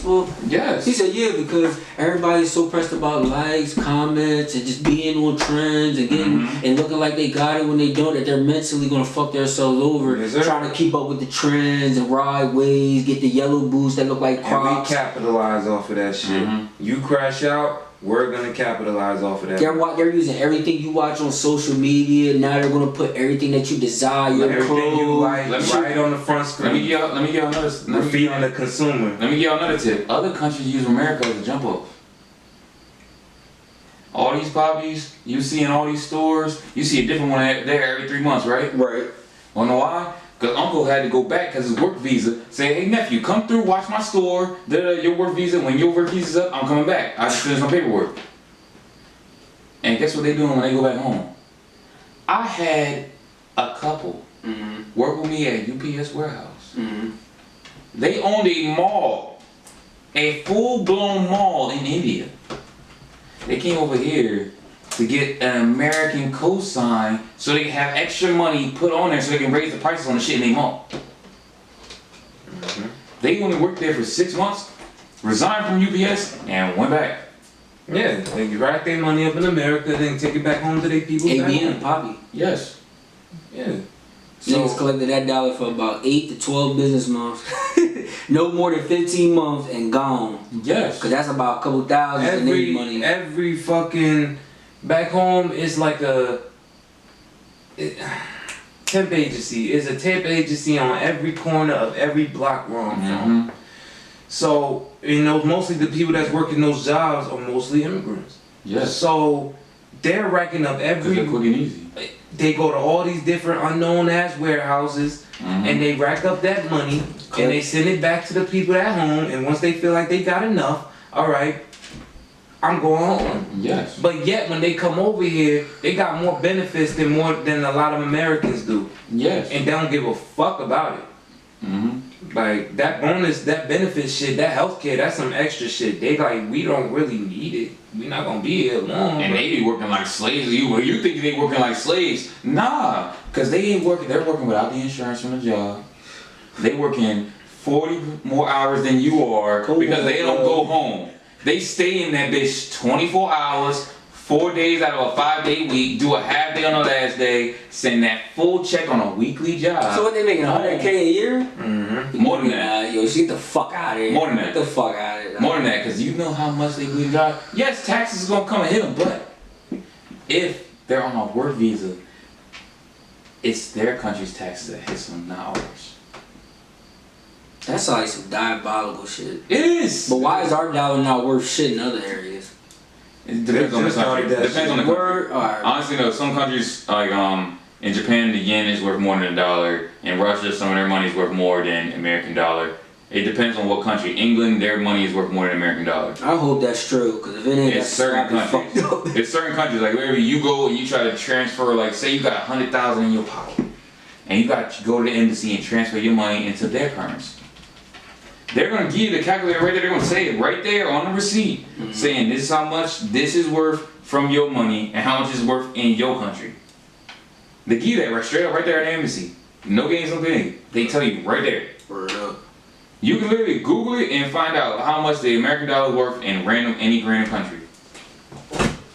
successful? Yes. He said, yeah, because everybody's so pressed about likes, comments, and just being on trends and getting and looking like they got it when they don't, that they're mentally gonna fuck themselves over, trying to keep up with the trends and ride waves, get the yellow boots that look like Crocs. And we capitalize off of that shit. You crash out, we're gonna capitalize off of that. They're using everything you watch on social media. Now they're gonna put everything that you desire, everything you like, right on the front screen. Let me give another. We're feeding the consumer. Let me give you another tip. Other countries use America as a jump off. All these poppies you see in all these stores, you see a different one there every 3 months, right? Right. Wanna know why? Because Uncle had to go back because his work visa. Say, hey nephew, come through, watch my store. Your work visa. When your work visa's up, I'm coming back. I just finished my paperwork. And guess what they doing when they go back home? I had a couple work with me at UPS warehouse. They owned a mall, a full-blown mall in India. They came over here to get an American cosign so they can have extra money put on there so they can raise the prices on the shit in their mall. They only worked there for 6 months, resigned from UPS, and went back. Yeah, they rack their money up in America, then take it back home to their people. ABM, Poppy. Yes. Yeah. Niggas collected that dollar for about 8 to 12 business months. No more than 15 months and gone. Yes. Cause that's about a couple thousand in their money. Every fucking back home is like temp agency. It's a temp agency on every corner of every block where I'm from. So, you know, mostly the people that's working those jobs are mostly immigrants. Yes. So they're racking up every. They're quick and easy. They go to all these different unknown ass warehouses and they rack up that money and they send it back to the people at home. And once they feel like they got enough, all right, I'm going home. Yes. But yet when they come over here, they got more benefits than a lot of Americans do. Yes. And they don't give a fuck about it. Like that bonus, that benefit shit, that healthcare, that's some extra shit. They like, we don't really need it. We not gonna be here long. And they be working like slaves. You think they working like slaves? Nah, cause they ain't working. They're working without the insurance from the job. They working 40 more hours than you are because they don't go home. They stay in that bitch 24 hours, 4 days out of a 5-day week, do a half day on the last day, send that full check on a weekly job. So what they making, $100K a year? More than that. Yo, get the fuck out of here. More than that. Get the fuck out of here. More than that, because you know how much they really got. Yes, taxes is going to come and hit them, but if they're on a work visa, it's their country's taxes that hits them, not ours. That's like some diabolical shit. It is. But why is our dollar not worth shit in other areas? It depends on the country. Depends on the country. Honestly, no. Some countries, like in Japan, the yen is worth more than $1. In Russia, some of their money is worth more than American dollar. It depends on what country. England, their money is worth more than American dollar. I hope that's true, because if it ain't, it's certain countries. It's certain countries. Like wherever you go and you try to transfer, like say you got $100,000 in your pocket, and you got to go to the embassy and transfer your money into their currency. They're gonna give you the calculator right there. They're gonna say it right there on the receipt, saying this is how much this is worth from your money and how much it's worth in your country. They give you that right straight up right there at the embassy. No games, no thing. They tell you right there. Word up. You can literally Google it and find out how much the American dollar is worth in any random country.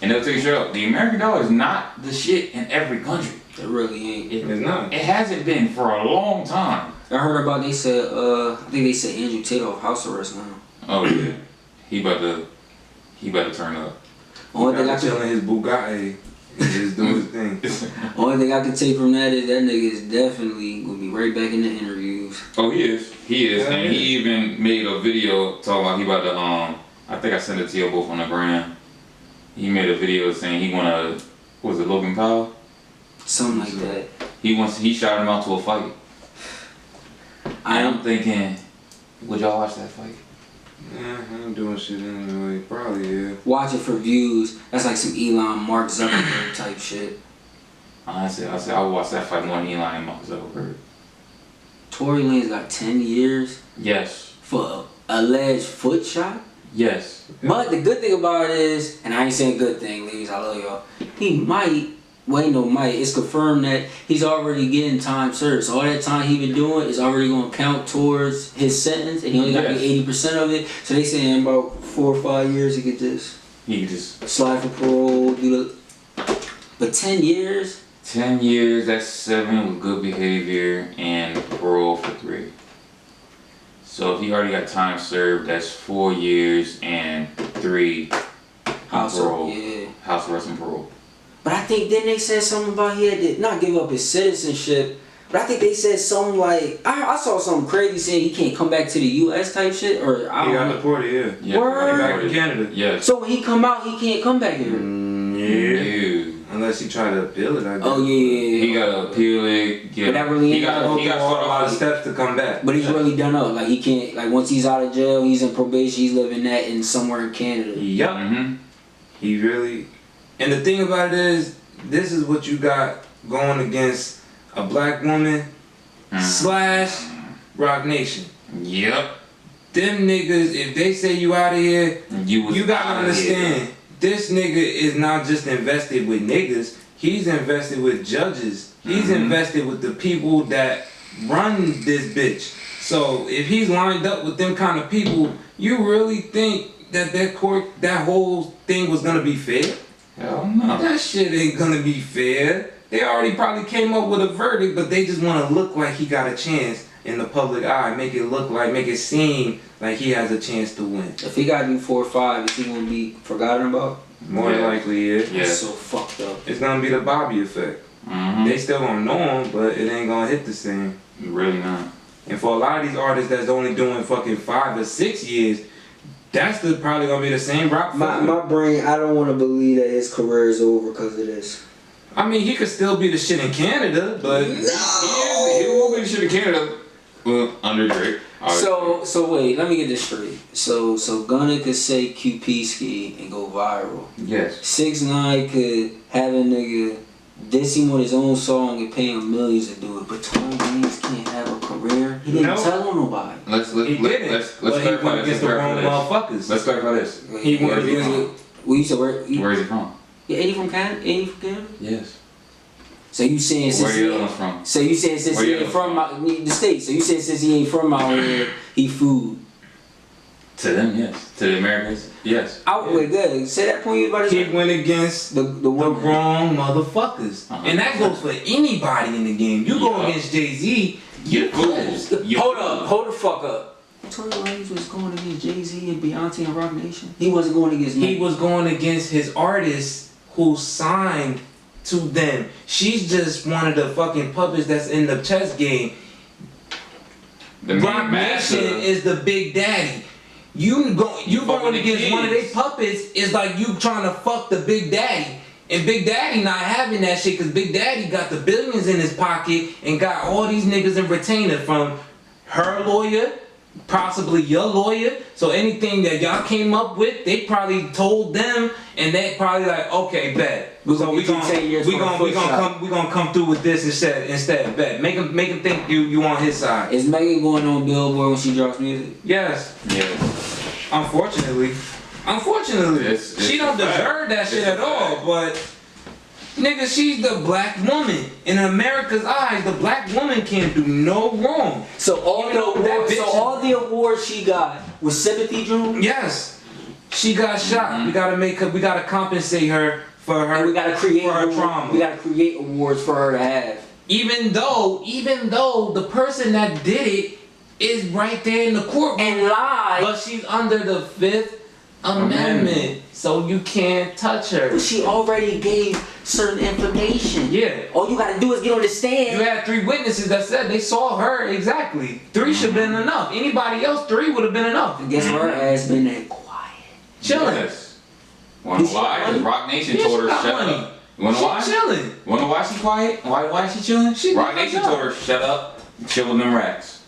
And they'll tell you straight up, the American dollar is not the shit in every country. It really ain't. It's not. It hasn't been for a long time. I heard about, they said, I think they said Andrew Tate off house arrest now. Oh yeah. He about to turn up. Only thing I telling his Bugatti and just doing his thing. Only thing I can take from that is that nigga is definitely gonna be right back in the interviews. Oh, he is. He is. Yeah, and he even made a video talking about he about to I think I sent it to you both on the gram. He made a video saying he wanna, what was it, Logan Paul? Something like that. He shot him out to a fight. I'm thinking, would y'all watch that fight? Yeah, I ain't doing shit anyway. Probably, yeah. Watch it for views. That's like some Elon, Mark Zuckerberg type shit. Honestly, I would watch that fight more than Elon and Mark Zuckerberg. Tory Lane's got 10 years. Yes. For alleged foot shot. Yes. But the good thing about it is, and I ain't saying good thing, ladies, I love y'all. He might might. It's confirmed that he's already getting time served. So all that time he been doing is already going to count towards his sentence, and he only got to get 80% of it. So they saying in about 4 or 5 years he could just slide for parole, but 10 years. 10 years. That's 7 with good behavior and parole for 3. So if he already got time served, that's 4 years and 3 house arrest and parole. But I think then they said something about he had to not give up his citizenship. But I think they said something like I saw something crazy saying he can't come back to the U.S. type shit, or I don't know. He got deported, yeah. Word. Back in Canada. Yes. So when he come out, he can't come back here. Unless he try to appeal it, I guess. Oh yeah. He gotta appeal it. Yeah. But that really he got a lot of steps to come back. But he's really done up. Like he can't. Like once he's out of jail, he's in probation. He's living that in somewhere in Canada. Yup. Mm-hmm. He really. And the thing about it is, this is what you got going against a black woman / Rock Nation. Yep. Them niggas, if they say you out of here, you gotta understand. This nigga is not just invested with niggas. He's invested with judges. He's invested with the people that run this bitch. So if he's lined up with them kind of people, you really think that that whole thing was gonna be fair? Hell no. That shit ain't gonna be fair. They already probably came up with a verdict, but they just want to look like he got a chance in the public eye. Make it seem like he has a chance to win. If he got to do 4 or 5, is he gonna be forgotten about? More than likely, yeah. That's so fucked up. It's gonna be the Bobby effect. They still gonna know him, but it ain't gonna hit the same. Really not. And for a lot of these artists that's only doing fucking 5 or 6 years, that's probably gonna be the same rock. My brain, I don't want to believe that his career is over because of this. I mean, he could still be the shit in Canada, but he will be the shit in Canada. Well, under Drake. So wait, let me get this straight. So Gunna could say QP ski and go viral. Yes. 6ix9ine could have a nigga diss him with his own song and pay him millions to do it, but Tory Lanez can't have a career. He didn't tell on nobody. Let's clarify this. Let's clarify this. He went against. Well, you said where is he from? Yeah, 80 from Canada. 80 from Canada. Yes. So you saying since where the other one's from? So you saying since he ain't from the States? So you saying since he ain't from out here, he food? To them, yes. To the Americans, yes. Wait, good. Say that point about his. He went against the wrong motherfuckers, and that goes for anybody in the game. You go against Jay-Z, you fools. Hold the fuck up. Tory Lanez was going against Jay-Z and Beyonce and Rock Nation. He wasn't going against. He was going against his artists who signed to them. She's just one of the fucking puppets that's in the chess game. Rock Nation is the big daddy. You going against one of their puppets is like you trying to fuck the big daddy. And Big Daddy not having that shit because Big Daddy got the billions in his pocket and got all these niggas in retainer from her lawyer, possibly your lawyer. So anything that y'all came up with, they probably told them, and they probably like, okay, bet. We gonna come through with this instead. Bet. Make him think you on his side. Is Megan going on Billboard when she drops music? Yes. Yes. Unfortunately, she don't deserve that shit at all. But nigga, she's the black woman. In America's eyes, the black woman can't do no wrong. So all the awards she got was sympathy, Drew? Yes. She got shot. We gotta compensate her for her. And we gotta create for her trauma. We gotta create awards for her to have. Even though the person that did it is right there in the courtroom and lied, but she's under the 5th Amendment, so you can't touch her. But she already gave certain information. Yeah. All you gotta do is get on the stand. You had 3 witnesses that said they saw her exactly. 3 should have been enough. Anybody else, 3 would have been enough. And guess her ass been there quiet, chilling. Yes. Wanna why? Because Rock Nation told her shut up. You wanna why? Chilling. Wanna why she quiet? Why she chilling? Rock Nation told her shut up, chill with them racks.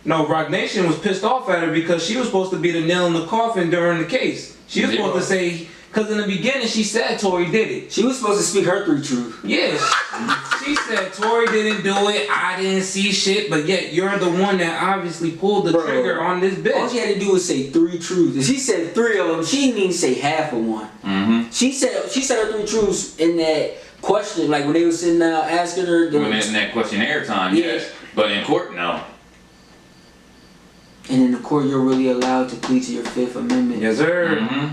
No, Rock Nation was pissed off at her because she was supposed to be the nail in the coffin during the case. She was supposed to say, because in the beginning she said Tory did it. She was supposed to speak her 3 truths. Yes. She said Tory didn't do it, I didn't see shit, but yet you're the one that obviously pulled the trigger on this bitch. All she had to do was say 3 truths. And she said 3 of them. She didn't even say half of one. Mm-hmm. She said her 3 truths in that question, like when they were sitting down asking her. When in that questionnaire time, yes. But in court, no. And in the court, you're really allowed to plead to your Fifth Amendment. Yes, sir. Mm-hmm.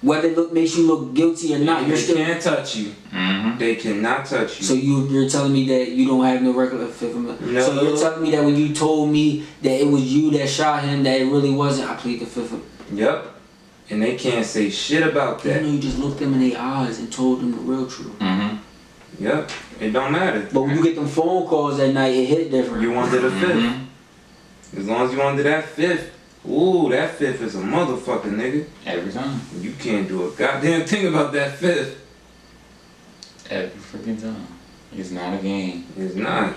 Whether it makes you look guilty or not, they can't touch you. Mm-hmm. They cannot touch you. So you're telling me that you don't have no record of Fifth Amendment? No. So you're telling me that when you told me that it was you that shot him, that it really wasn't, I plead the Fifth Amendment. Yep. And they can't say shit about that. You just looked them in their eyes and told them the real truth. Mm-hmm. Yep. It don't matter. But when you get them phone calls at night, it hit different. You wanted a fifth. Mm-hmm. As long as you wanted that fifth. Ooh, that fifth is a motherfucker, nigga. Every time. You can't do a goddamn thing about that fifth. Every freaking time. It's not a game. It's not.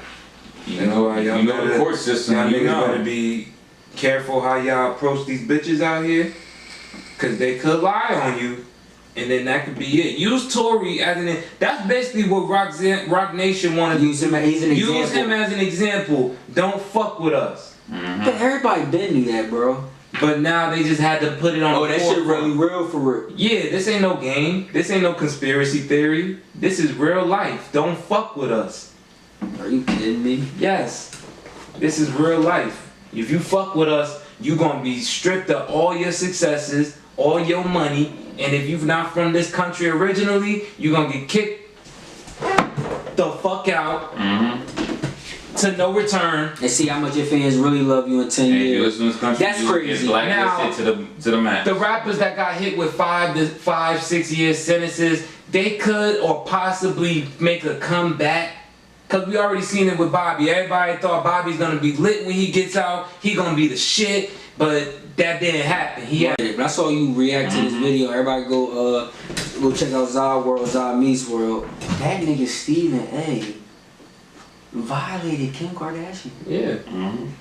You know the court system. Y'all You niggas know. better be careful how y'all approach these bitches out here. Cause they could lie on you. And then that could be it. Use Tory as an... That's basically what Rock Nation wanted to use him as an example. Use him as an example. Don't fuck with us. Mm-hmm. But everybody been knew that, bro. But now they just had to put it on Oh, the that shit forefront. really real for real. Yeah, this ain't no game. This ain't no conspiracy theory. This is real life. Don't fuck with us. Are you kidding me? Yes. This is real life. If you fuck with us, you gonna be stripped of all your successes, all your money, and if you're not from this country originally, you gonna get kicked the fuck out to no return. And see how much your fans really love you in 10 And years. you listen to this country, That's you crazy. get blacklisted to the max. The rappers that got hit with 5 to 6 year sentences, they could or possibly make a comeback. Cause we already seen it with Bobby. Everybody thought Bobby's gonna be lit when he gets out. He gonna be the shit, but that didn't happen. But I saw you react to this video. Everybody go check out Zah Meets World. That nigga Stephen A. violated Kim Kardashian. Yeah.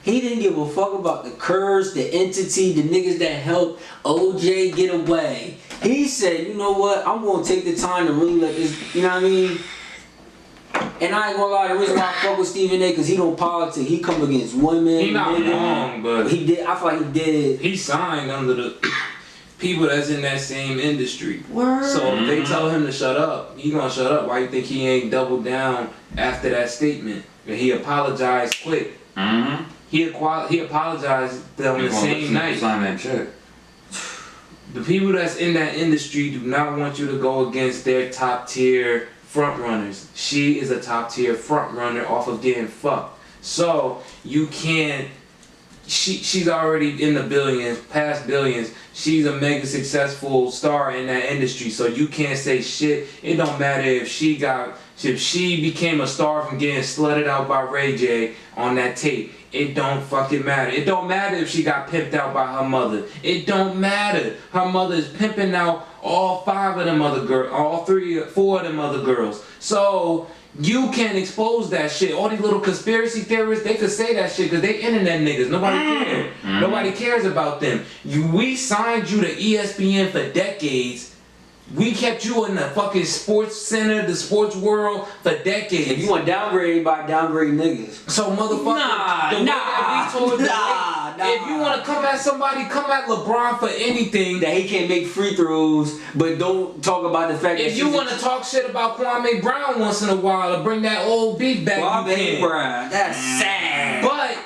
He didn't give a fuck about the curse, the entity, the niggas that helped OJ get away. He said, you know what, I'm gonna take the time to really let this, you know what I mean? And I ain't gonna lie, the reason why I fuck with Stephen A, cause he don't politic. He come against women. He not wrong, but he did. I feel like he did. He signed under the people that's in that same industry. Word. So if they tell him to shut up, he gonna shut up. Why you think he ain't doubled down after that statement? And he apologized quick. He apologized on the same night. Sign that check. The people that's in that industry do not want you to go against their top tier front runners. She is a top tier front runner off of getting fucked. So you can't. She's already in the billions, past billions. She's a mega successful star in that industry. So you can't say shit. It don't matter if she became a star from getting slutted out by Ray J on that tape. It don't fucking matter. It don't matter if she got pimped out by her mother. It don't matter. Her mother is pimping out all 5 of them other girls, all 4 of them other girls. So you can't expose that shit. All these little conspiracy theorists, they could say that shit because they internet niggas. Nobody cares. Nobody cares about them. We signed you to ESPN for decades. We kept you in the fucking sports center, the sports world for decades. If you want to downgrade anybody, downgrade niggas. So motherfucker, if you want to come at somebody, come at LeBron for anything. That he can't make free throws, but don't talk about the fact that if you want to talk shit about Kwame Brown once in a while or bring that old beef back, you can. Brown, that's sad. But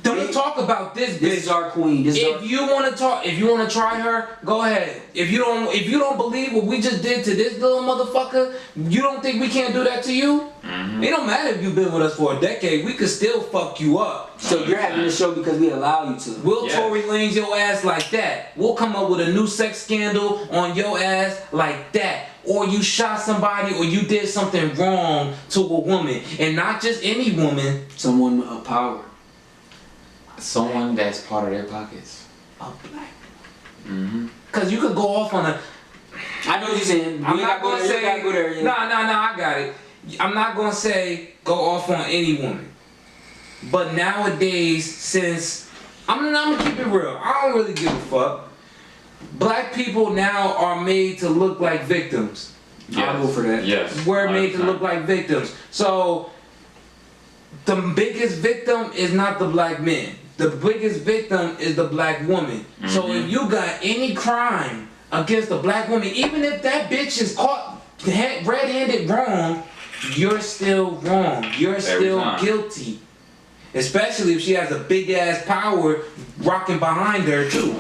don't talk about this bitch. This is our queen. If you want to try her, go ahead. If you don't believe what we just did to this little motherfucker, you don't think we can't do that to you? It don't matter if you've been with us for a decade. We could still fuck you up. So you're having the show because we allow you to. We'll Tory Lanez your ass like that. We'll come up with a new sex scandal on your ass like that. Or you shot somebody or you did something wrong to a woman. And not just any woman. Someone of power. Someone that's part of their pockets. A black. Cause you could go off on a. I know what you're saying. I'm not gonna say. Go there, yeah. No, I got it. I'm not gonna say go off on any woman. But nowadays, since I'm gonna keep it real, I don't really give a fuck. Black people now are made to look like victims. I'll go for that. Yes. We're made to look like victims. So the biggest victim is not the black man. The biggest victim is the black woman. So if you got any crime against a black woman, even if that bitch is caught red-handed wrong, you're still wrong. You're still guilty. Especially if she has a big ass power rocking behind her too.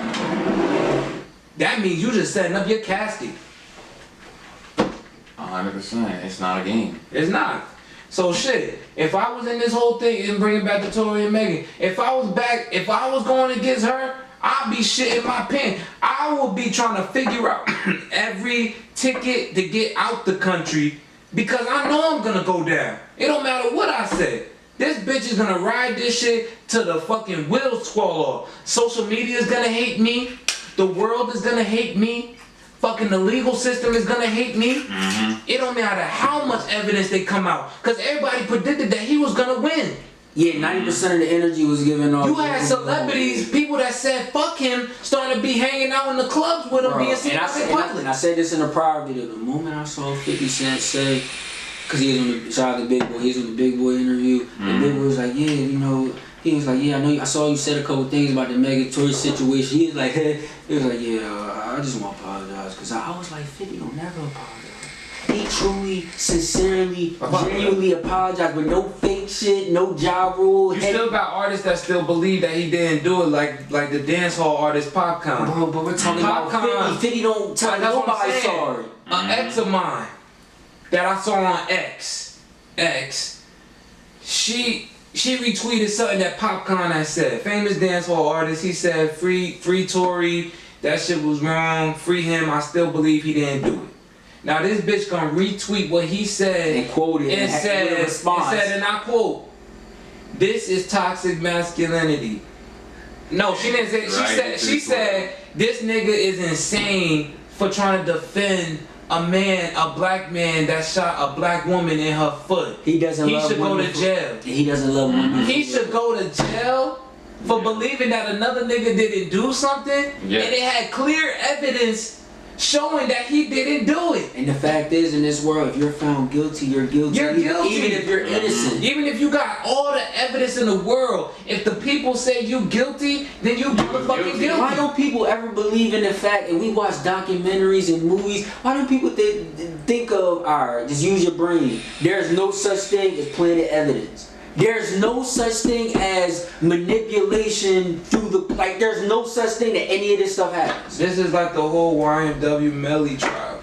That means you just setting up your casket. 100%. It's not a game. It's not. So shit, if I was in this whole thing and bringing back the Tory and Megan, if I was going against her, I'd be shitting my pen. I would be trying to figure out every ticket to get out the country because I know I'm gonna go down. It don't matter what I said. This bitch is gonna ride this shit till the fucking wheels fall off. Social media is gonna hate me. The world is gonna hate me. Fucking the legal system is gonna hate me. It don't matter how much evidence they come out. Cause everybody predicted that he was gonna win. Yeah, 90% of the energy was given off. You had celebrities, people that said fuck him, starting to be hanging out in the clubs with him, being seen in public. And I said this in a prior video. The moment I saw 50 Cent say, cause he was on the shout out to Big Boy, he was on the Big Boy interview, and Big Boy was like, yeah, you know, he was like, yeah, I know, I saw you said a couple things about the Megan Tory situation. He was like, yeah, I just want to apologize, cause I was like, 50 don't never apologize. He truly, sincerely, genuinely apologized with no fake shit, no job rule. You still got artists that still believe that he didn't do it, like the dance hall artist Popcorn. Bro, but we're talking about 50. 50 don't tell nobody sorry. An ex of mine that I saw on X, she retweeted something that Popcorn had said. Famous dance hall artist, he said, free Tory, that shit was wrong, free him, I still believe he didn't do it. Now this bitch gonna retweet what he said and quoted and said, and I quote, "This is toxic masculinity." No, she didn't say. She said this nigga is insane for trying to defend a black man that shot a black woman in her foot. He doesn't. He should go to jail. He doesn't love women. He should go to jail for believing that another nigga didn't do something, and it had clear evidence showing that he didn't do it. And the fact is, in this world, if you're found guilty, you're guilty. You're guilty. Even if you're innocent. Even if you got all the evidence in the world, if the people say you guilty, then you motherfucking guilty. Why don't people ever believe in the fact, and we watch documentaries and movies, why don't people think of, alright, just use your brain. There's no such thing as planted evidence. There's no such thing as manipulation through there's no such thing that any of this stuff happens. This is like the whole YMW Melly trial.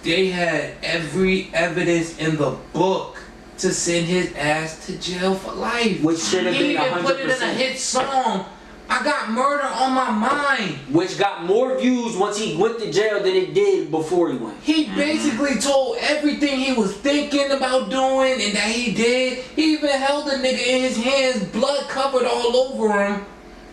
They had every evidence in the book to send his ass to jail for life. Which should have been 100%. He even put it in a hit song. I got murder on my mind. Which got more views once he went to jail than it did before he went. He basically told everything he was thinking about doing and that he did. He even held the nigga in his hands, blood covered all over him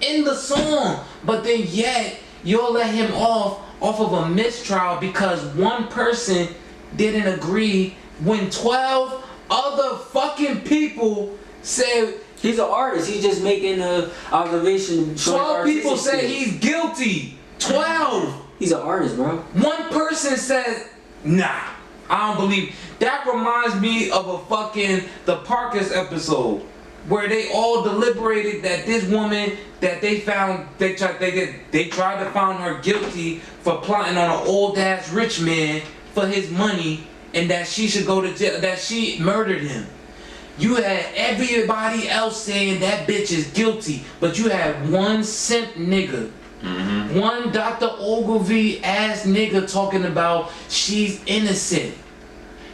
in the song. But then yet, you'll let him off of a mistrial because one person didn't agree when 12 other fucking people said... He's an artist. He's just making an observation. 12 people say he's guilty. 12. He's an artist, bro. One person said, nah, I don't believe. That reminds me of the Parkers episode where they all deliberated that this woman that they found, they tried to find her guilty for plotting on an old ass rich man for his money and that she should go to jail, that she murdered him. You had everybody else saying that bitch is guilty, but you had one simp nigga, one Dr. Ogilvy ass nigga talking about she's innocent,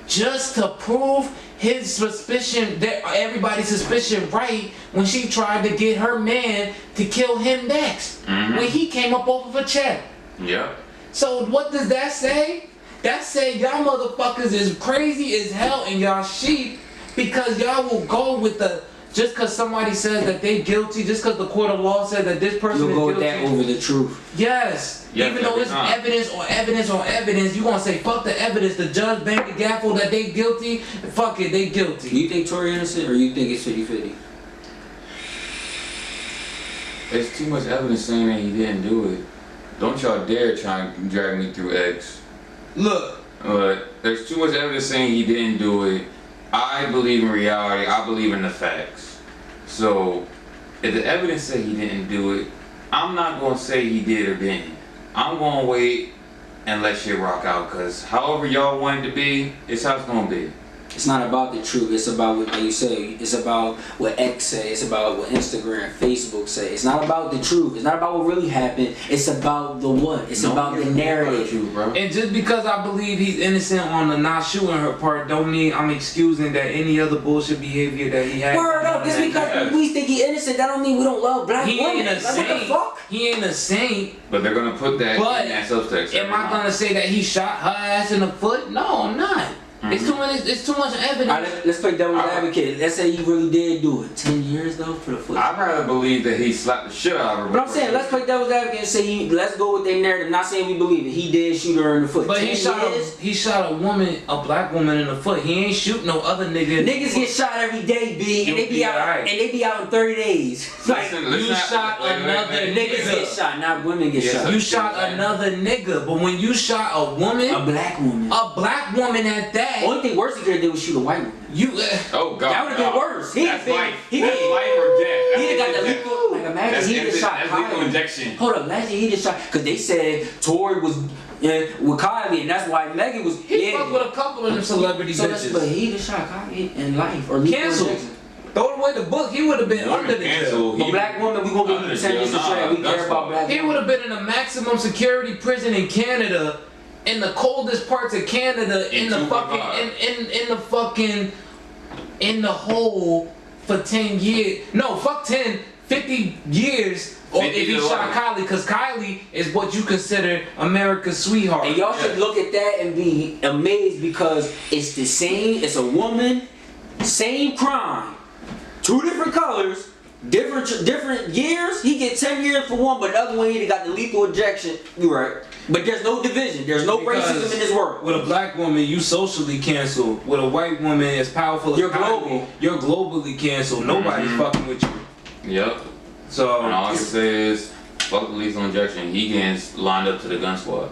just to prove his suspicion, that everybody's suspicion right when she tried to get her man to kill him next, when he came up off of a check. Yep. So what does that say? That say y'all motherfuckers is crazy as hell and y'all sheep. Because y'all will go with just because somebody says that they guilty, just because the court of law said that this person is guilty. You'll go with that over the truth. Yes. Even though it's evidence on evidence on evidence, you gonna say fuck the evidence. The judge banged the gavel that they guilty. Fuck it, they guilty. Do you think Tory innocent or you think it's 50-50? There's too much evidence saying that he didn't do it. Don't y'all dare try and drag me through X. Look. There's too much evidence saying he didn't do it. I believe in reality. I believe in the facts. So, if the evidence say he didn't do it, I'm not going to say he did or didn't. I'm going to wait and let shit rock out. Cause however y'all want it to be, it's how it's gonna be. It's not about the truth. It's about what, like you say, it's about what X say. It's about what Instagram, Facebook say. It's not about the truth. It's not about what really happened. It's about the what. It's about the narrative. Truth, bro. And just because I believe he's innocent on the not shooting her part, don't mean I'm excusing that any other bullshit behavior that he had. Word up. Just because we think he innocent, that don't mean we don't love black women. Ain't a like, saint. what the fuck? He ain't a saint. But they're gonna put that But in that subtext. am I gonna say that he shot her ass in the foot? No, I'm not. It's too much. It's too much evidence. Right, let's play devil's advocate. Let's say he really did do it. 10 years though for the foot. I'd rather believe that he slapped the shit out of her. But I'm saying, let's play devil's advocate and say let's go with their narrative. Not saying we believe it. He did shoot her in the foot. But he shot a woman, a black woman in the foot. He ain't shoot no other nigga. Niggas get shot every day, B, and they be out right. and they be out in 30 days. Like You shot another niggas get shot, not women get shot. You shot another nigga, but when you shot a woman, a black woman at that, only thing worse he could have did was shoot a white woman. Oh God, that would have been worse. That's life. That's life or death. He'd have got the lethal. Like imagine he just shot That's lethal Kylie. injection. Hold up, imagine he just shot because they said Tory was with Kylie, and that's why Megan was. He fucked with a couple of them celebrity bitches. But he just shot Kylie in life or canceled. Throw away the book. He would have been under the jail. But black woman, we gonna give him 10 years to try. We care about black women. He would have been in a maximum security prison in Canada, in the coldest parts of Canada, in the hole for 10 years. No, fuck 10, 50 years. Or if he shot Kylie, because Kylie is what you consider America's sweetheart. And y'all should look at that and be amazed because it's the same. It's a woman, same crime, 2 different colors, different years. He get 10 years for one, but the other one he got the lethal injection. You right. But there's no division. There's no racism in this world. With a black woman, you socially canceled. With a white woman as powerful as you're Kylie, global. You're globally canceled. Nobody's fucking with you. Yep. So and all I can say is, fuck the lethal injection. He gets lined up to the gun squad.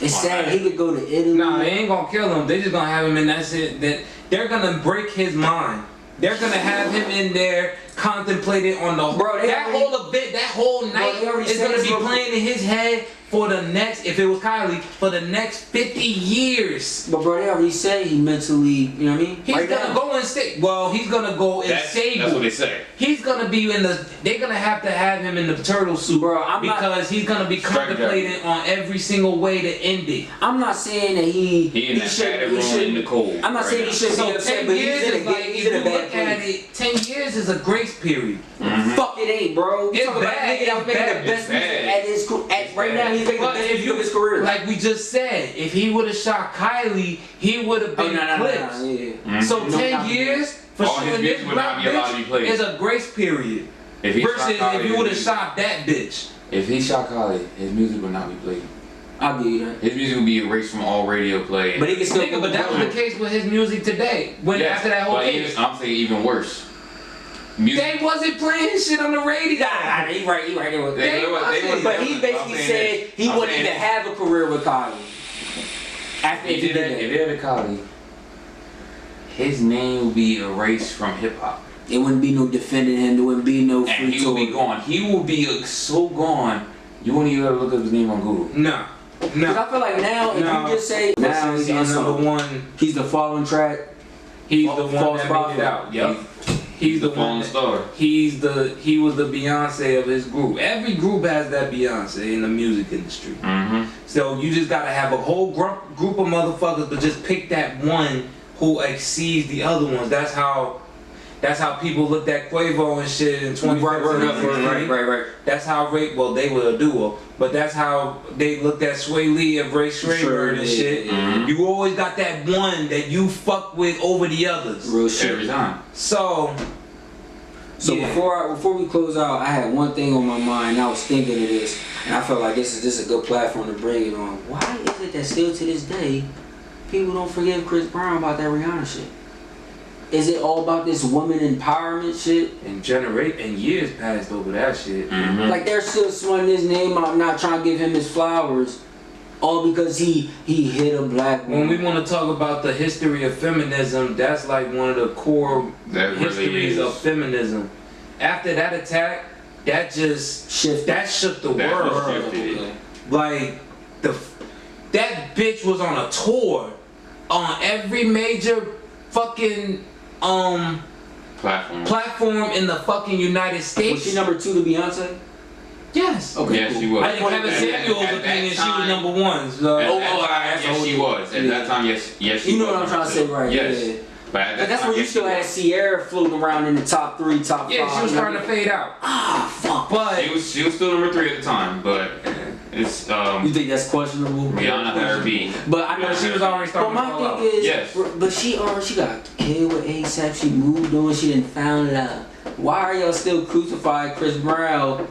It's sad. He could go to Italy. Nah, they ain't gonna kill him. They just gonna have him in that shit. That they're gonna break his mind. They're gonna have him in there contemplating on the that whole night is gonna be playing in his head for the next, if it was Kylie, for the next 50 years. But bro, they already said he mentally, you know what I mean? He's gonna go and stay. Well, he's gonna go and stable. That's what they say. He's gonna be in the. They're gonna have to have him in the turtle suit, bro. Because he's gonna be contemplating on every single way to end it. I'm not saying that he should in the cold. I'm not saying he shouldn't be upset, but he's in a bad place. 10 years is a grace period. Fuck it ain't, bro. You talking about a nigga that was making the best music at right now. He's making the best music of his career. Like we just said, if he would have shot Kylie, he would have been clipped. So 10 years for shooting this black bitch is a grace period. Versus if you would have shot that bitch. If he shot Kylie, his music would not be played. I'll give you that. His music would be erased from all radio play. But he can still. But that was the case with his music today. After that whole case. I'm saying even worse. They wasn't playing his shit on the radio. Nah, he right. But he basically said he wouldn't even have a career with Kylie. After if he had a Kylie, his name would be erased from hip hop. It wouldn't be no defending him. There wouldn't be no free and he would be gone. He would be so gone. You wouldn't even look up his name on Google. No. Because I feel like now, if you just say now he's number one. He's the fallen track. He's the one that made it out. Yep. He's the one star. He was the Beyonce of his group. Every group has that Beyonce in the music industry. So you just gotta have a whole group of motherfuckers, but just pick that one who exceeds the other ones. That's how people looked at Quavo and shit in 2015. Right. That's how they were a duo, but that's how they looked at Sway Lee and Ray Shreverd and shit. You always got that one that you fuck with over the others. Real shit. Every time. So before we close out, I had one thing on my mind. I was thinking of this, and I felt like this is a good platform to bring it on. Why is it that still to this day, people don't forgive Chris Brown about that Rihanna shit? Is it all about this woman empowerment shit? And years passed over that shit. Like they're still swinging his name out, not trying to give him his flowers, all because he hit a black woman. When we want to talk about the history of feminism, that's like one of the core histories of feminism. After that attack, that just shook the world. Like That bitch was on a tour on every major fucking platform in the fucking United States. Was she number 2 to Beyonce? Yes. Okay. Yes, she was. I think Kevin Samuel's opinion, she was number 1. So. Yes, she was. At that time, yes, she was. You know what I'm trying to say, right? Yes. Yeah. But that's when you still had Sierra floating around in the top 3, top 5. Yeah, she was starting to fade out. Ah, fuck. But she was still number 3 at the time, but it's You think that's questionable? Rihanna had her beat. But I know she was already starting to fall out. But my thing is, yes. But she got killed with ASAP. She moved on. She didn't found love. Why are y'all still crucifying Chris Brown?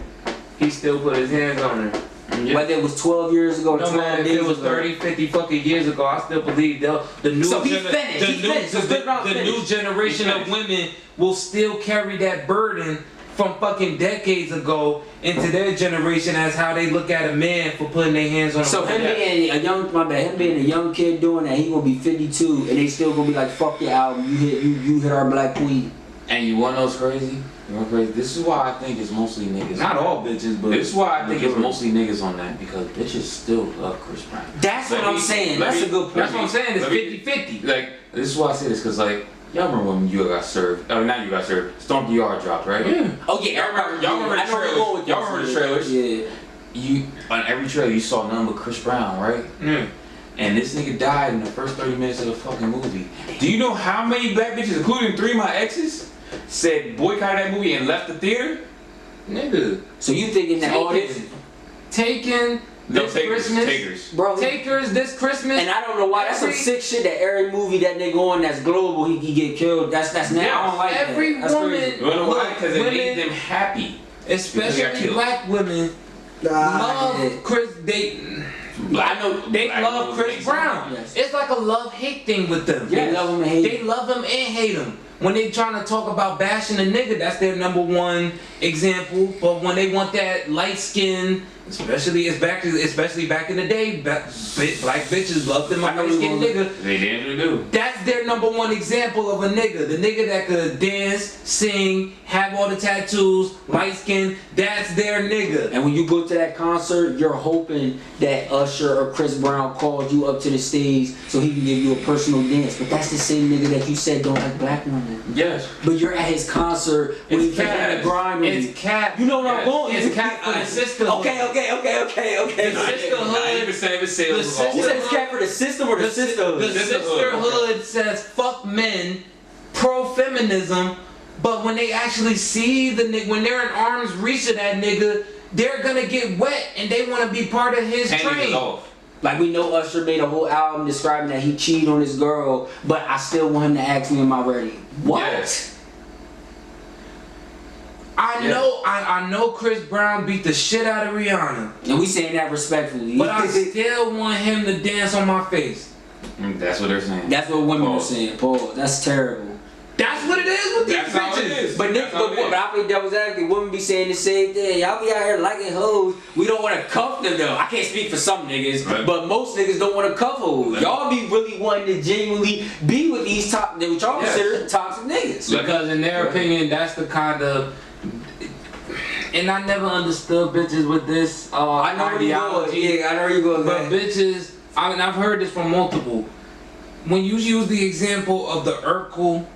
He still put his hands on her. Yeah. Whether it was 12 years ago, no 12 matter if years it was ago. 30, 50 fucking years ago, I still believe the new So he's finished. the new generation of women will still carry that burden from fucking decades ago into their generation as how they look at a man for putting their hands on a So woman. him being a young kid doing that, he gonna be 52 and they still gonna be like, fuck your album, you hit our black queen. And you wanna know what's crazy? You know crazy? This is why I think it's mostly niggas. Not all bitches, but this is why I think it's mostly niggas on that, because bitches still love Chris Brown. That's what I'm saying. That's a good point. That's what I'm saying. It's 50-50. Like, this is why I say this, because like, y'all remember when you got served? Oh, not you got served. Storm the Yard dropped, right? Yeah. Oh yeah, Y'all remember the trailers? Y'all remember the trailers? Yeah. You on every trailer you saw nothing but Chris Brown, right? Yeah. And this nigga died in the first 30 minutes of the fucking movie. Do you know how many black bitches, including 3 of my exes, said boycotted that movie and left the theater? Nigga. So you thinking that all this? Taken this Christmas? Takers. Bro, Takers this Christmas? and I don't know why. That's some sick shit that every movie that they go on that's global, he get killed. That's now. I don't like every that. That's woman. crazy. You know why? Because it made them happy. Especially black women love Chris. I know they love Chris Brown. Yes. It's like a love-hate thing with them. They love him and hate They him. love him and hate him. When they trying to talk about bashing a nigga, that's their number 1 example. But when they want that light skin, especially back in the day, black bitches love them a light skin nigga. They damn sure do. That's their number 1 example of a nigga. The nigga that could dance, sing, have all the tattoos, light skin. That's their nigga. And when you go to that concert, you're hoping that Usher or Chris Brown calls you up to the stage so he can give you a personal dance. But that's the same nigga that you said don't like black women. Yes. But you're at his concert when he's trying to grind with you. It's cap. You know what I'm going? It's cap for the sisterhood. Okay. The sisterhood. The You said it's cap for the system or the sisterhood? The sisterhood says fuck men, pro-feminism, but when they actually see the nigga, when they're in arm's reach of that nigga, they're gonna get wet and they want to be part of his train. Like we know Usher made a whole album describing that he cheated on his girl, but I still want him to ask me, am I ready? What? Yes. I know Chris Brown beat the shit out of Rihanna. And we saying that respectfully. But I still want him to dance on my face. That's what they're saying. That's what women are saying, Paul. That's terrible. That's what it is with these That's how it bitches. is. But I play devil's advocate. Women be saying the same thing. Y'all be out here liking hoes. We don't want to cuff them though. I can't speak for some niggas, right. But most niggas don't want to cuff hoes. Y'all be really wanting to genuinely be with these which y'all consider toxic niggas. Because in their opinion, that's the kind of. And I never understood bitches with this I know where you go. Yeah, I know where you go. But bitches, I've heard this from multiple. When you use the example of the Urkel,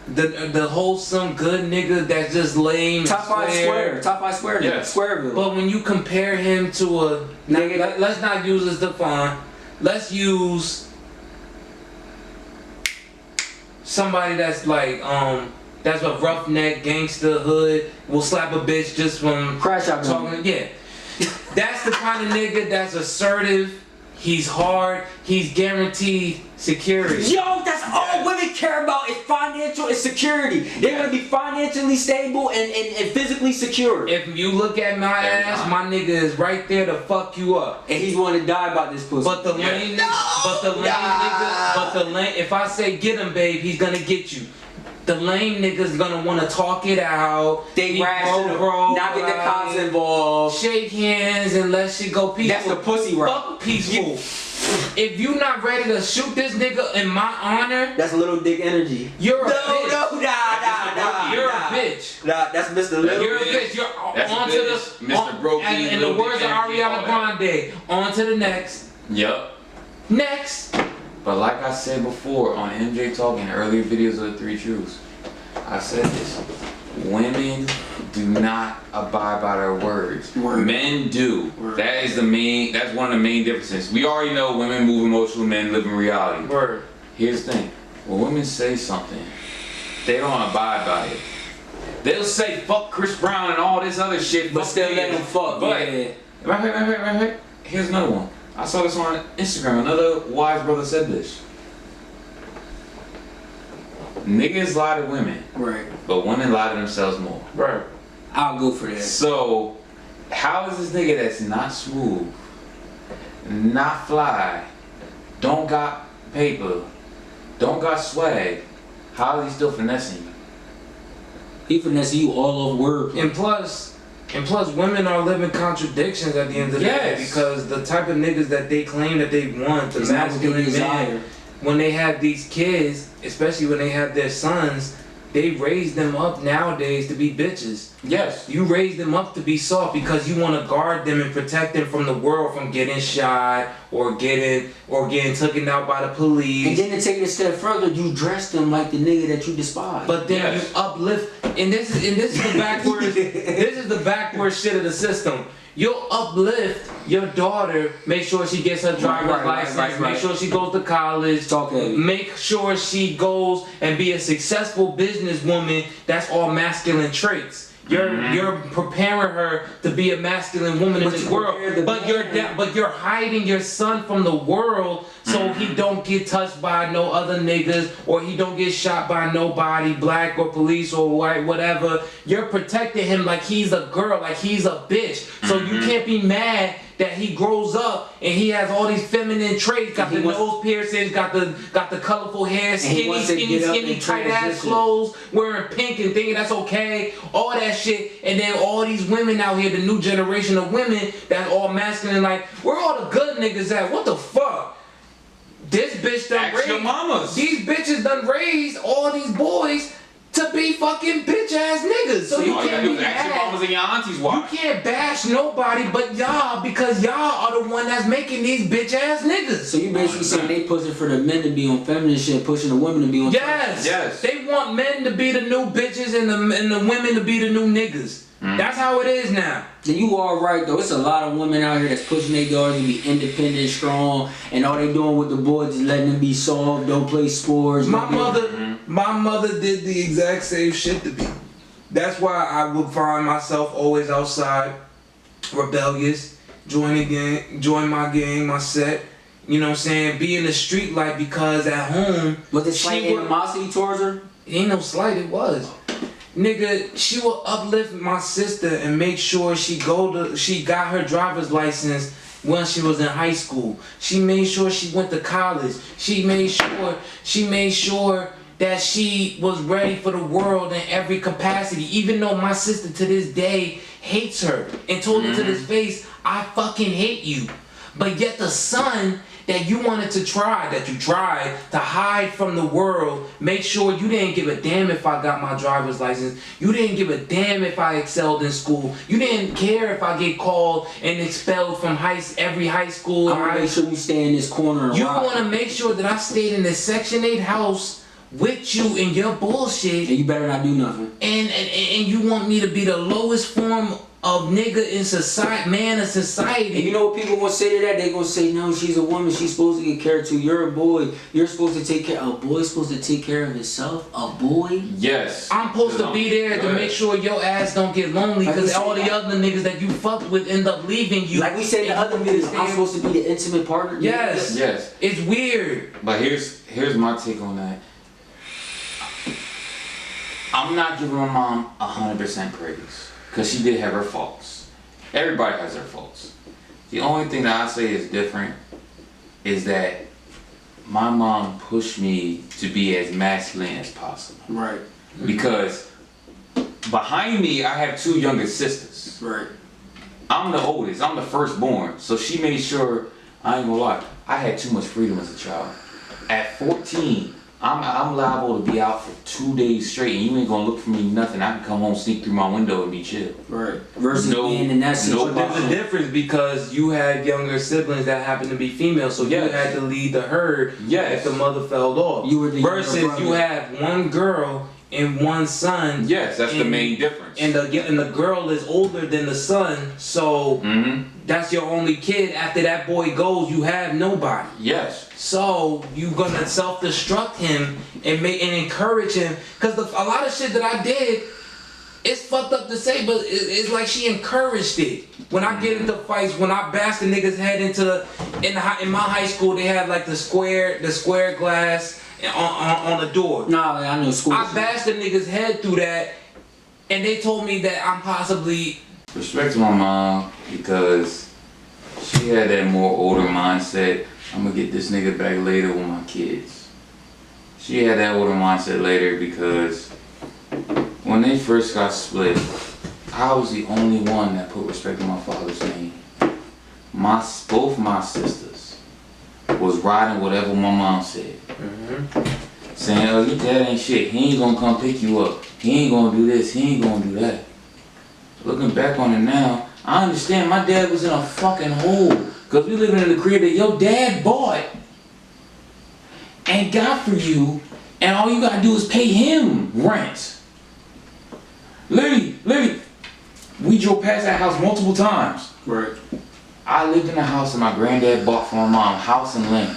the wholesome good nigga that's just lame. Top 5 square. Top 5 square. Yeah. Squareville. But when you compare him to a nigga, let's not use this define. Let's use somebody that's like that's a roughneck gangster hood will slap a bitch just from Crash out talking. Yeah, that's the kind of nigga that's assertive. He's hard. He's guaranteed security. Yo, that's all women care about is financial and security. They want to be financially stable and physically secure. If you look at my ass, my nigga is right there to fuck you up. And he's want to die about this pussy. But the lame nigga, if I say get him, babe, he's gonna get you. The lame nigga's gonna wanna talk it out. They rational, not get the cops involved. Shake hands and let shit go peaceful. That's the pussy right. Fuck peaceful. If you not ready to shoot this nigga in my honor, that's little dick energy. You're a bitch. You're a bitch. Nah, that's Mr. Little. You're a bitch. You're that's on to the Mr. Brokey. In the words of Ariana Grande, on to the next. Yup. Next. But like I said before on MJ Talk and earlier videos of the Three Truths, I said this. Women do not abide by their words. Men do. That's one of the main differences. We already know women move emotional, men live in reality. Here's the thing. When women say something, they don't abide by it. They'll say fuck Chris Brown and all this other shit, but still let them fuck. But right. Here's another one. I saw this on Instagram. Another wise brother said this. Niggas lie to women. Right. But women lie to themselves more. Right. I'll go for that. So, how is this nigga that's not smooth, not fly, don't got paper, don't got swag, how is he still finessing you? He finessing you all over wordplay. And plus, women are living contradictions at the end of the day, because the type of niggas that they claim that they want, the masculine men, when they have these kids, especially when they have their sons, they raise them up nowadays to be bitches. Yes. You raise them up to be soft because you want to guard them and protect them from the world, from getting shot or getting taken out by the police. And then to take it a step further, you dress them like the nigga that you despise. But then you uplift, and this is the backwards. This is the backwards shit of the system. You'll uplift your daughter, make sure she gets her driver's license, make sure she goes to college, make sure she goes and be a successful businesswoman. That's all masculine traits. You're preparing her to be a masculine woman in this world, but you're hiding your son from the world so he don't get touched by no other niggas, or he don't get shot by nobody, black or police or white, whatever. You're protecting him like he's a girl, like he's a bitch. So you can't be mad that he grows up and he has all these feminine traits, got the nose piercings, got the colorful hair, skinny, tight ass clothes, wearing pink and thinking that's okay, all that shit. And then all these women out here, the new generation of women that's all masculine, like, where all the good niggas at? What the fuck? This bitch done raised, your mamas. These bitches done raised all these boys to be fucking bitch ass niggas. So you can't be ask your mamas and your aunties why. You can't bash nobody but y'all, because y'all are the one that's making these bitch ass niggas. So you basically saying they pushing for the men to be on feminine shit, pushing the women to be on yes. They want men to be the new bitches and the women to be the new niggas. That's how it is now. And you are right though. It's a lot of women out here that's pushing their daughters to be independent, strong, and all they doing with the boys is letting them be soft, don't play sports. My mother did the exact same shit to me. That's why I would find myself always outside, rebellious, join my gang, my set. You know what I'm saying? Be in the street life, because at home, was it slight animosity towards her? Ain't no slight, it was. Nigga, she will uplift my sister and make sure she got her driver's license when she was in high school. She made sure she went to college. She made sure that she was ready for the world in every capacity. Even though my sister to this day hates her and told her to this face, I fucking hate you. But yet the son that you tried to hide from the world, make sure you didn't give a damn if I got my driver's license. You didn't give a damn if I excelled in school. You didn't care if I get called and expelled from every high school. I'm gonna make sure you stay in this corner. You want to make sure that I stayed in this Section 8 house with you and your bullshit. And you better not do nothing. And you want me to be the lowest form of nigga in society, man of society. And you know what people gonna say to that? They gonna say, no, she's a woman, she's supposed to get cared to. You're a boy, you're supposed to take care. A boy's supposed to take care of himself? A boy? Yes. I'm supposed to be there to make sure your ass don't get lonely, because all the other niggas that you fucked with end up leaving you. Like we said, the other niggas, I'm supposed to be the intimate partner. Yes. Yes. It's weird. But here's my take on that. I'm not giving my mom 100% praise, because she did have her faults. Everybody has their faults. The only thing that I say is different is that my mom pushed me to be as masculine as possible. Right. Because behind me, I have two younger sisters. Right. I'm the oldest. I'm the firstborn. So she made sure, I ain't gonna lie, I had too much freedom as a child. At 14, I'm liable to be out for 2 days straight, and you ain't gonna look for me nothing. I can come home, sneak through my window, and be chill. Right. Versus being in that situation. But there's a difference because you had younger siblings that happened to be female, so you had to lead the herd if the mother fell off. You were the versus you have one girl and one son. Yes, that's the main difference. And the girl is older than the son, so that's your only kid. After that boy goes, you have nobody. Yes. So you gonna self-destruct him and encourage him, cause a lot of shit that I did, it's fucked up to say, but it's like she encouraged it. When I get into fights, when I bash the nigga's head in my high school, they had like the square glass on the door. Nah, I know school. I bashed the nigga's head through that, and they told me that I'm possibly. Respect to my mom because she had that more older mindset. I'm gonna get this nigga back later with my kids. She had that older mindset later because when they first got split, I was the only one that put respect on my father's name. Both my sisters was riding whatever my mom said. Saying, oh, your dad ain't shit. He ain't gonna come pick you up. He ain't gonna do this. He ain't gonna do that. Looking back on it now, I understand my dad was in a fucking hole. Cause we living in the crib that your dad bought and got for you, and all you gotta do is pay him rent. Literally, we drove past that house multiple times. Right. I lived in a house that my granddad bought for my mom, house and land.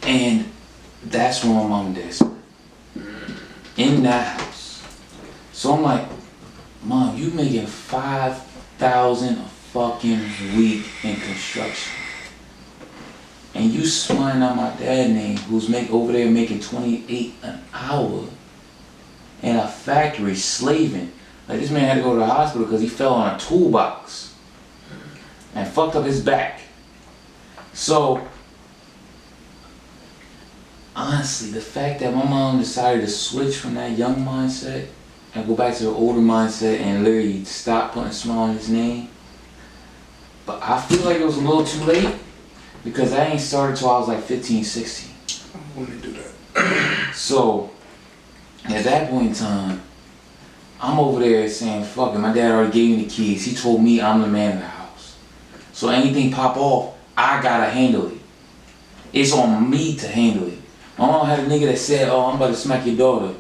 And that's where my mom and dad split. In that house. So I'm like, Mom, you making $5,000 a fucking week in construction. And you swearing out my dad's name, who's over there making $28 an hour in a factory slaving. Like, this man had to go to the hospital because he fell on a toolbox and fucked up his back. So, honestly, the fact that my mom decided to switch from that young mindset and go back to the older mindset and literally stop putting smile on his name. But I feel like it was a little too late because I ain't started till I was like 15, 16. Let me do that. So, at that point in time, I'm over there saying, fuck it, my dad already gave me the keys. He told me I'm the man of the house. So anything pop off, I gotta handle it. It's on me to handle it. My mom had a nigga that said, oh, I'm about to smack your daughter.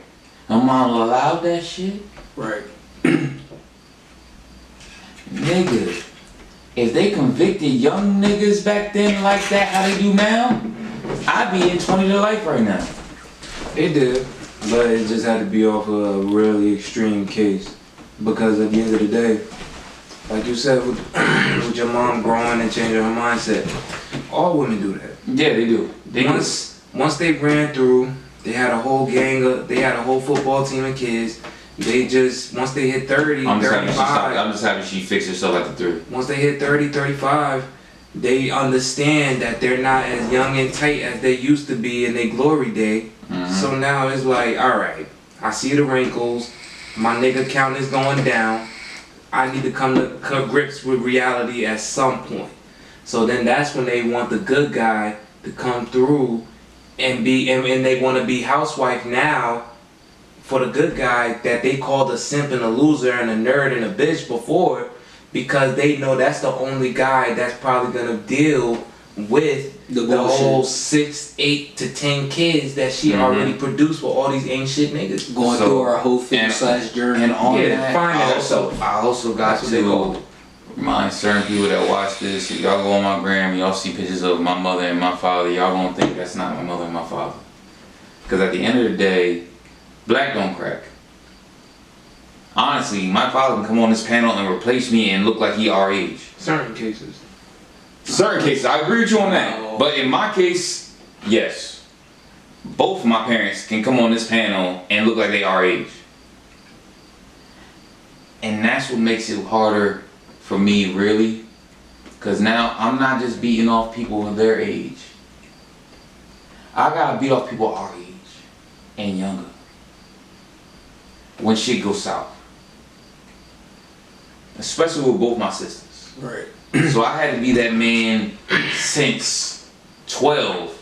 My mom allowed that shit? Right. Nigga, if they convicted young niggas back then like that, how they do now, I'd be in 20 to life right now. It did, but it just had to be off a really extreme case. Because at the end of the day, like you said, with your mom growing and changing her mindset, all women do that. Yeah, they do. Once they ran through, they had a whole they had a whole football team of kids. They just, once they hit 30, I'm 35. just happy she fixed herself at the 3. Once they hit 30, 35, they understand that they're not as young and tight as they used to be in their glory day. So now it's like, alright, I see the wrinkles, my nigga count is going down, I need to come to grips with reality at some point. So then that's when they want the good guy to come through and they want to be housewife now for the good guy that they called a simp and a loser and a nerd and a bitch before, because they know that's the only guy that's probably gonna deal with the whole 6, 8 to 10 kids that she already produced with all these ain't shit niggas. Going through our whole fitness journey. And on that, I also got to remind certain people that watch this, if y'all go on my gram, y'all see pictures of my mother and my father, y'all gonna think that's not my mother and my father. Because at the end of the day, black don't crack. Honestly, my father can come on this panel and replace me and look like he our age. Certain cases. Certain cases, I agree with you on that. But in my case, yes. Both of my parents can come on this panel and look like they our age. And that's what makes it harder for me, really. Because now I'm not just beating off people of their age. I gotta beat off people our age and younger when shit goes south. Especially with both my sisters. Right. So I had to be that man since 12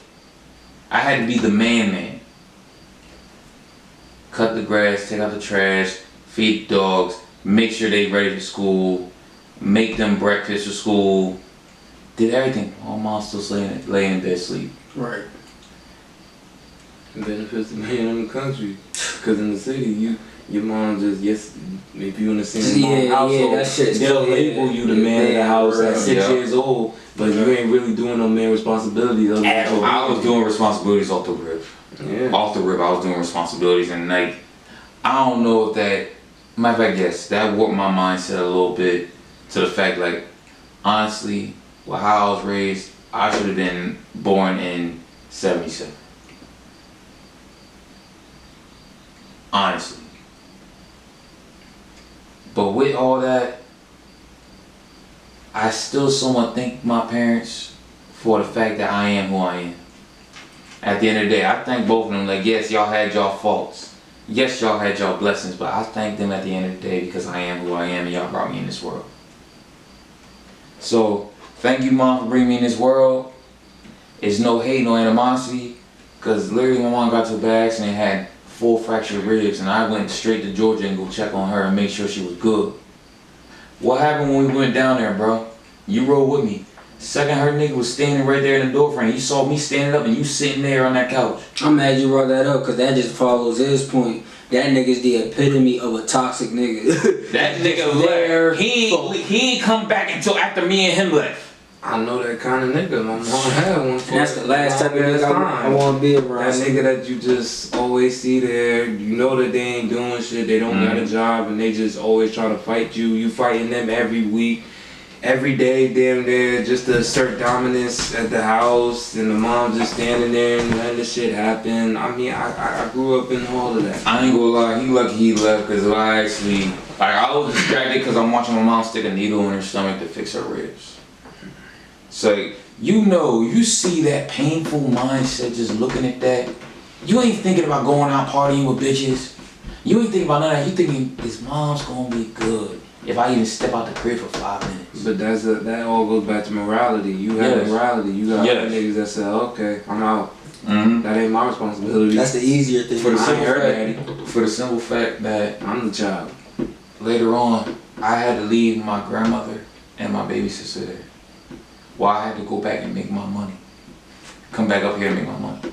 I had to be the man. Cut the grass, take out the trash, feed the dogs, make sure they ready for school, make them breakfast for school. Did everything. My mom's still laying in bed sleep. Right. It benefits the man in the country. Because in the city, your mom just, yes, if you in the same household, that shit's they'll label you the man of the house at 6 years old, but you ain't really doing no man responsibilities. I was doing responsibilities off the rip. Yeah. Off the rip, I was doing responsibilities, and like, I don't know if that, matter of fact, yes, that warped my mindset a little bit to the fact, like, honestly, with how I was raised, I should have been born in 77. Honestly. But with all that, I still somewhat thank my parents for the fact that I am who I am. At the end of the day, I thank both of them. Like, yes, y'all had y'all faults. Yes, y'all had y'all blessings, but I thank them at the end of the day because I am who I am and y'all brought me in this world. So, thank you, Mom, for bringing me in this world. It's no hate, no animosity, because literally my mom got to a bad accident and had 4 fractured ribs, and I went straight to Georgia and go check on her and make sure she was good. What happened when we went down there, bro? You rode with me. Second, her nigga was standing right there in the door frame. He saw me standing up and you sitting there on that couch. I'm mad you brought that up because that just follows his point. That nigga's the epitome of a toxic nigga. That nigga left. He ain't come back until after me and him left. I know that kind of nigga. My mom had one. And that's the last type of nigga I want to be around. That nigga that you just always see there. You know that they ain't doing shit. They don't got a job and they just always trying to fight you. You fighting them every week. Every day, damn near, just to assert dominance at the house, and the mom just standing there and letting the shit happen. I mean, I grew up in all of that. I ain't gonna lie, he lucky he left, because I actually, like, I was distracted because I'm watching my mom stick a needle in her stomach to fix her ribs. So, you know, you see that painful mindset just looking at that. You ain't thinking about going out partying with bitches. You ain't thinking about none of that. You thinking, this mom's gonna be good if I even step out the crib for 5 minutes. But that all goes back to morality. You have morality. You got other niggas that say, okay, I'm out. That ain't my responsibility. That's the easier thing. For the simple fact that I'm the child. Later on, I had to leave my grandmother and my baby sister there. Well, I had to go back and make my money. Come back up here and make my money.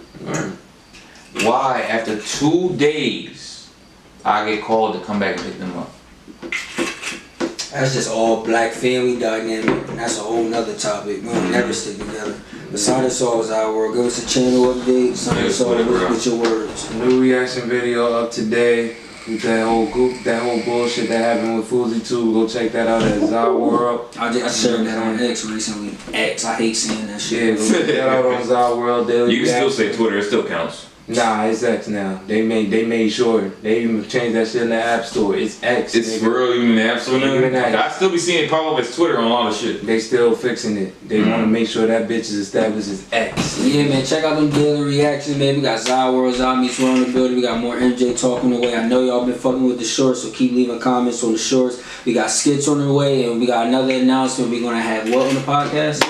Why, after 2 days, I get called to come back and pick them up. That's just all black family dynamic, and that's a whole nother topic. We don't never stick together. But sign us all as our world. Give us a channel update. Sign us all with your words. New reaction video up today with that whole bullshit that happened with Fousey too. Go check that out at Zahier World. I shared that on X recently. X, I hate saying that shit. Yeah, go check that out on Zahier World Daily. You can still say Twitter, it still counts. Nah, it's X now. They made sure. They even changed that shit in the App Store. It's X. It's for real even in the App Store now? I still be seeing it pop up as Twitter on a lot of shit. They still fixing it. They want to make sure that bitch is established as X. Yeah, man, check out them daily reactions, man. We got Zahier World, Zahier Meets World in the building. We got more MJ talking away. I know y'all been fucking with the shorts, so keep leaving comments on the shorts. We got skits on the way, and we got another announcement. We're going to have what on the podcast?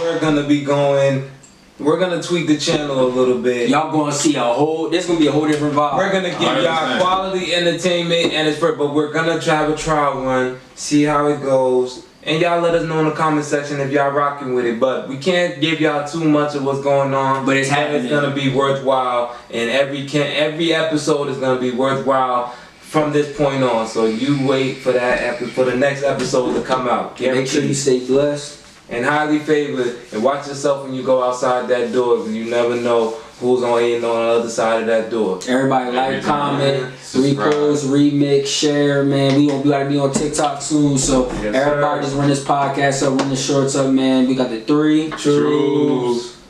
We're gonna tweak the channel a little bit. Y'all gonna see there's gonna be a whole different vibe. We're gonna give y'all quality entertainment but we're gonna try a trial run, see how it goes. And y'all let us know in the comment section if y'all rocking with it. But we can't give y'all too much of what's going on. But it's happening. It's gonna be worthwhile, and every episode is gonna be worthwhile from this point on. So you wait for the next episode to come out. Make sure you stay blessed. And highly favored, and watch yourself when you go outside that door, because you never know who's on the other side of that door. Everybody like, comment, repost, remix, share, man. We gotta be on TikTok soon, so everybody just run this podcast up, run the shorts up, man. We got the 3 Truths.